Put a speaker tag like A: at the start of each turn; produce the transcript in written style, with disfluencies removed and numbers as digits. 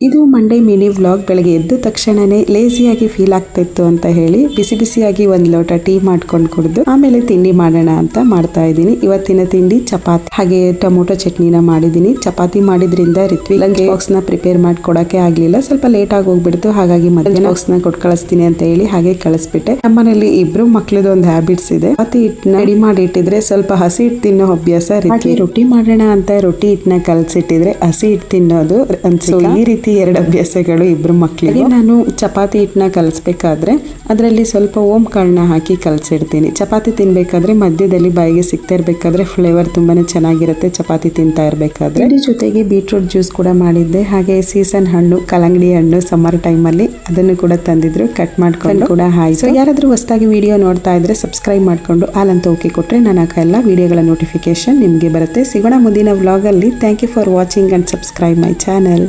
A: ಇದು Monday mini vlog. ಬೆಳಗ್ಗೆ ಎದ್ದ ತಕ್ಷಣನೇ ಲೇಸಿಯಾಗಿ ಫೀಲ್ ಆಗ್ತಿತ್ತು ಅಂತ ಹೇಳಿ ಬಿಸಿ ಬಿಸಿಯಾಗಿ ಒಂದ್ ಲೋಟ ಟೀ ಮಾಡ್ಕೊಂಡು ಕುಡಿದು ಆಮೇಲೆ ತಿಂಡಿ ಮಾಡೋಣ ಅಂತ ಮಾಡ್ತಾ ಇದ್ದೀನಿ. ಇವತ್ತಿನ ತಿಂಡಿ ಚಪಾತಿ ಹಾಗೆ ಟೊಮೊಟೊ ಚಟ್ನಿನ ಮಾಡಿದೀನಿ. ಚಪಾತಿ ಮಾಡಿದ್ರಿಂದ ರಿತ್ವಿಕ್ ಲಂಚ್ ಬಾಕ್ಸ್ ನ ಪ್ರಿಪೇರ್ ಮಾಡ್ಕೊಡಕ್ಕೆ ಆಗ್ಲಿಲ್ಲ, ಸ್ವಲ್ಪ ಲೇಟ್ ಆಗಿ ಹೋಗ್ಬಿಡ್ತು. ಹಾಗಾಗಿ ಮಧ್ಯಾಹ್ನ ಬಾಕ್ಸ್ ನ ಕೊಟ್ಟು ಕಳಿಸ್ತೀನಿ ಅಂತ ಹೇಳಿ ಹಾಗೆ ಕಳಿಸ್ಬಿಟ್ಟೆ. ನಮ್ಮನೇಲಿ ಇಬ್ರು ಮಕ್ಳದ್ದು ಒಂದು ಹ್ಯಾಬಿಟ್ಸ್ ಇದೆ. ಚಪಾತಿ ಹಿಟ್ಟನ್ನ ರೆಡಿ ಮಾಡಿ ಇಟ್ಟಿದ್ರೆ ಸ್ವಲ್ಪ ಹಸಿ ಹಿಟ್ಟು ತಿನ್ನೋ ಅಭ್ಯಾಸ. ರೊಟ್ಟಿ ಮಾಡೋಣ ಅಂತ ರೊಟ್ಟಿ ಹಿಟ್ಟನ್ನ ಕಲ್ಸಿಟ್ಟಿದ್ರೆ ಹಸಿ ಹಿಟ್ಟು ತಿನ್ನೋದು ಅನ್ಸಿಲ್ಲ. ಈ ರೀತಿ ಎರಡು ಅಭ್ಯಾಸಗಳು ಇಬ್ರು ಮಕ್ಕಳಿಗೆ. ನಾನು ಚಪಾತಿ ಹಿಟ್ಟನ್ನ ಕಲಿಸ್ಬೇಕಾದ್ರೆ ಅದರಲ್ಲಿ ಸ್ವಲ್ಪ ಓಂ ಕಾಳನ್ನ ಹಾಕಿ ಕಲಸಿಡ್ತೀನಿ. ಚಪಾತಿ ತಿನ್ಬೇಕಾದ್ರೆ ಮಧ್ಯದಲ್ಲಿ ಬಾಯಿಗೆ ಸಿಗ್ತಾ ಇರ್ಬೇಕಾದ್ರೆ ಫ್ಲೇವರ್ ತುಂಬಾನೇ ಚೆನ್ನಾಗಿರುತ್ತೆ ಚಪಾತಿ ತಿಂತಾ ಇರ್ಬೇಕಾದ್ರೆ. ಇದ್ರ ಜೊತೆಗೆ ಬೀಟ್ರೂಟ್ ಜ್ಯೂಸ್ ಕೂಡ ಮಾಡಿದ್ದೆ. ಹಾಗೆ ಸೀಸನ್ ಹಣ್ಣು, ಕಲ್ಲಂಗಡಿ ಹಣ್ಣು ಸಮ್ಮರ್ ಟೈಮ್ ಅಲ್ಲಿ ಅದನ್ನು ಕೂಡ ತಂದಿದ್ರು, ಕಟ್ ಮಾಡ್ಕೊಂಡು ಕೂಡ ಆಯ್ತು. ಸೊ ಯಾರಾದ್ರೂ ಹೊಸದಾಗಿ ವಿಡಿಯೋ ನೋಡ್ತಾ ಇದ್ರೆ ಸಬ್ಸ್ಕ್ರೈಬ್ ಮಾಡ್ಕೊಂಡು ಆಲ್ ಅಂತ ಓಕೆ ಕೊಟ್ರೆ ನಾನು ಹಾಕೋ ಎಲ್ಲ ವಿಡಿಯೋಗಳ ನೋಟಿಫಿಕೇಶನ್ ನಿಮ್ಗೆ ಬರುತ್ತೆ. ಸಿಗೋಣ ಮುಂದಿನ ವ್ಲಾಗ್ ಅಲ್ಲಿ. Thank you for watching and subscribe my channel.